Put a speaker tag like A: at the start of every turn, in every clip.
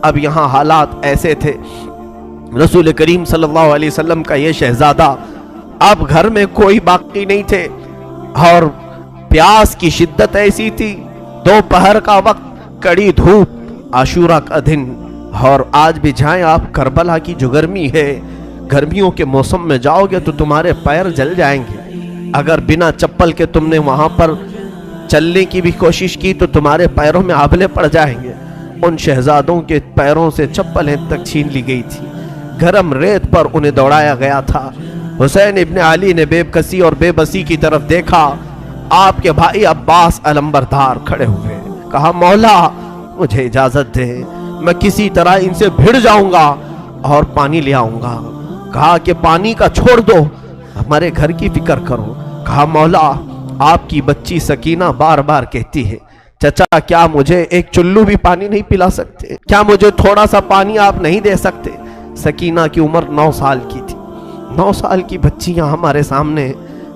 A: اب یہاں حالات ایسے تھے، رسول کریم صلی اللہ علیہ وسلم کا یہ شہزادہ اب گھر میں کوئی باقی نہیں تھے، اور پیاس کی شدت ایسی تھی، دوپہر کا وقت، کڑی دھوپ، عاشورہ کا دن، اور آج بھی جائیں آپ کربلا کی جو گرمی ہے، گرمیوں کے موسم میں جاؤ گے تو تمہارے پیر جل جائیں گے، اگر بنا چپل کے تم نے وہاں پر چلنے کی بھی کوشش کی تو تمہارے پیروں میں آبلے پڑ جائیں گے۔ ان شہزادوں کے پیروں سے چپلیں تک چھین لی گئی تھی، گرم ریت پر انہیں دوڑایا گیا تھا۔ حسین ابن علی نے بے کسی اور بے بسی کی طرف دیکھا، آپ کے بھائی عباس علمبردار کھڑے ہوئے، کہا مولا مجھے اجازت دے، میں کسی طرح ان سے بھڑ جاؤں گا اور پانی لے آؤں گا۔ کہا کہ پانی کا چھوڑ دو، ہمارے گھر کی فکر کرو۔ کہا مولا آپ کی بچی سکینہ بار بار کہتی ہے چچا کیا مجھے ایک چلو بھی پانی نہیں پلا سکتے، کیا مجھے تھوڑا سا پانی آپ نہیں دے سکتے؟ سکینہ کی عمر 9 سال کی تھی۔ 9 سال کی بچیاں ہمارے سامنے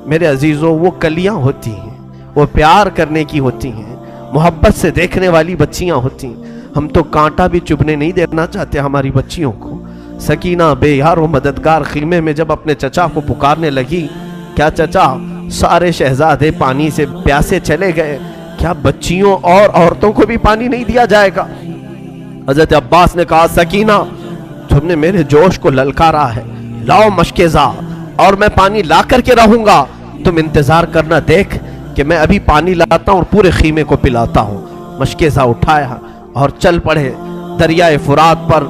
A: میرے عزیزوں وہ کلیاں ہوتی ہیں، وہ پیار کرنے کی ہوتی ہیں، محبت سے دیکھنے والی بچیاں ہوتی ہیں۔ ہم تو کانٹا بھی چبھنے نہیں دینا چاہتے ہماری بچیوں کو۔ سکینہ بے یار و مددگار خیمے میں جب اپنے چچا کو پکارنے لگی، کیا چچا سارے شہزادے پانی سے پیاسے چلے گئے، کیا بچیوں اور عورتوں کو بھی پانی نہیں دیا جائے گا؟ حضرت عباس نے کہا سکینہ تم نے میرے جوش کو للکارا ہے، لاؤ مشکیزہ اور میں پانی لا کر کے رہوں گا، تم انتظار کرنا دیکھ کہ میں ابھی پانی لاتا ہوں اور پورے خیمے کو پلاتا ہوں۔ مشکیزہ اٹھایا اور چل پڑے دریائے فرات پر۔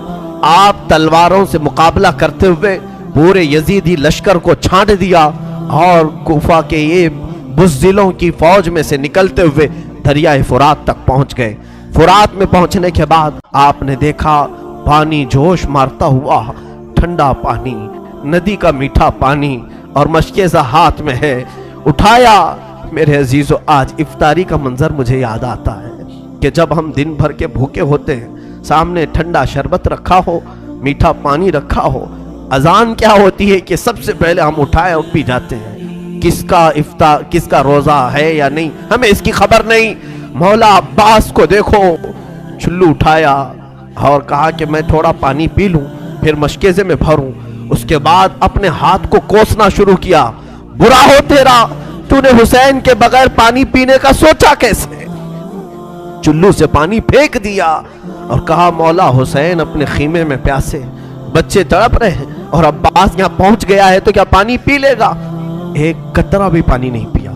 A: آپ تلواروں سے مقابلہ کرتے ہوئے پورے یزیدی لشکر کو چھانٹ دیا اور کوفہ کے یہ بزدلوں کی فوج میں سے نکلتے ہوئے دریائے فرات تک پہنچ گئے۔ فرات میں پہنچنے کے بعد آپ نے دیکھا پانی جوش مارتا ہوا، ٹھنڈا پانی، ندی کا میٹھا پانی، اور مشکیزہ ہاتھ میں ہے، اٹھایا۔ میرے عزیزو آج افطاری کا منظر مجھے یاد آتا ہے کہ جب ہم دن بھر کے بھوکے ہوتے ہیں، سامنے ٹھنڈا شربت رکھا ہو، میٹھا پانی رکھا ہو، اذان کیا ہوتی ہے کہ سب سے پہلے ہم اٹھائے اور پی جاتے ہیں۔ کس کا روزہ ہے یا نہیں ہمیں اس کی خبر نہیں۔ مولا عباس کو دیکھو، چلو اٹھایا اور کہا کہ میں تھوڑا پانی پی لوں پھر مشکیزے میں بھروں۔ اس کے بعد اپنے ہاتھ کو کوسنا شروع کیا، برا ہو تیرا، تو نے حسین کے بغیر پانی پینے کا سوچا کیسے؟ چلو سے پانی پھینک دیا اور کہا مولا حسین اپنے خیمے میں پیاسے، بچے تڑپ رہے ہیں اور عباس یہاں پہنچ گیا ہے تو کیا پانی پی لے گا؟ ایک قطرہ بھی پانی نہیں پیا،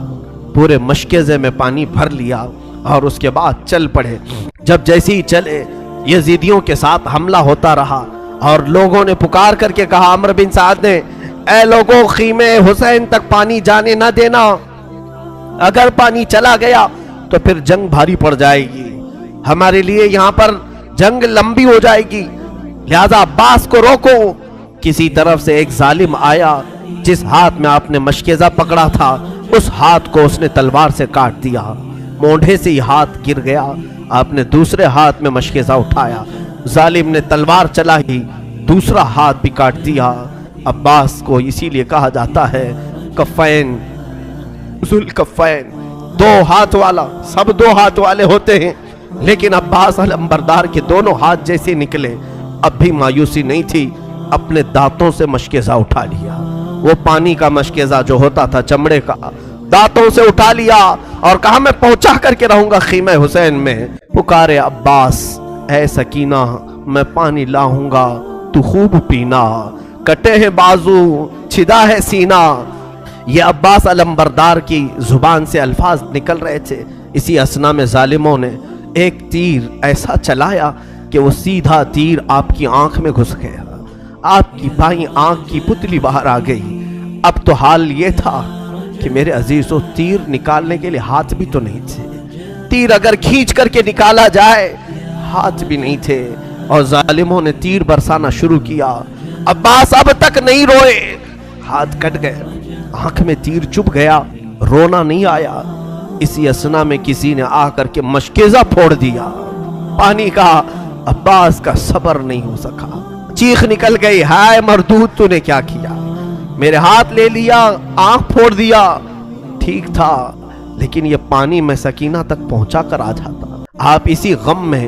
A: پورے مشکیزے میں پانی بھر لیا اور اس کے بعد چل پڑے۔ جب جیسے ہی چلے یزیدیوں کے ساتھ حملہ ہوتا رہا اور لوگوں نے پکار کر کے کہا، عمرو بن سعد نے، اے لوگوں خیمے حسین تک پانی جانے نہ دینا، اگر پانی چلا گیا تو پھر جنگ بھاری پڑ جائے گی، ہمارے لیے یہاں پر جنگ لمبی ہو جائے گی، لہذا عباس کو روکو۔ کسی طرف سے ایک ظالم آیا، جس ہاتھ میں آپ نے مشکیزہ پکڑا تھا اس ہاتھ کو اس نے تلوار سے کاٹ دیا، مونڈھے سے ہی ہاتھ گر گیا۔ آپ نے دوسرے ہاتھ میں مشکیزہ اٹھایا، ظالم نے تلوار چلا ہی دوسرا ہاتھ بھی کاٹ دیا۔ عباس کو اسی لیے کہا جاتا ہے کفین، ذوالکفین، 2 ہاتھ والا، سب 2 ہاتھ والے ہوتے ہیں، لیکن عباس علمبردار کے دونوں ہاتھ جیسے نکلے، اب بھی مایوسی نہیں تھی، اپنے دانتوں سے مشکیزہ اٹھا لیا۔ وہ پانی کا مشکیزہ جو ہوتا تھا چمڑے کا، دانتوں سے اٹھا لیا اور کہا میں پہنچا کر کے رہوں گا خیمہ حسین میں۔ پکارے عباس، اے سکینہ میں پانی لاؤں گا تو خوب پینا، کٹے ہیں بازو چھدا ہے سینہ۔ یہ عباس علمبردار کی زبان سے الفاظ نکل رہے تھے، اسی اسنا میں ظالموں نے ایک تیر ایسا چلایا کہ وہ سیدھا تیر آپ کی آنکھ میں گھس گیا، آپ کی بائیں آنکھ کی پتلی باہر آ گئی۔ اب تو حال یہ تھا کہ میرے عزیزو تیر نکالنے کے لیے ہاتھ بھی تو نہیں تھے، تیر اگر کھینچ کر کے نکالا جائے ہاتھ بھی نہیں تھے، اور ظالموں نے تیر برسانا شروع کیا۔ عباس اب تک نہیں روئے، ہاتھ کٹ گئے، آنکھ میں تیر چبھ گیا، رونا نہیں آیا۔ اسی اسنا میں کسی نے آ کر کے مشکیزہ پھوڑ دیا، پانی کا عباس کا صبر نہیں ہو سکا، چیخ نکل گئی، ہائے مردود تو نے کیا کیا، میرے ہاتھ لے لیا، آنکھ پھوڑ دیا۔ ٹھیک تھا لیکن یہ پانی میں سکینہ تک پہنچا کر آ جاتا۔ آپ اسی غم میں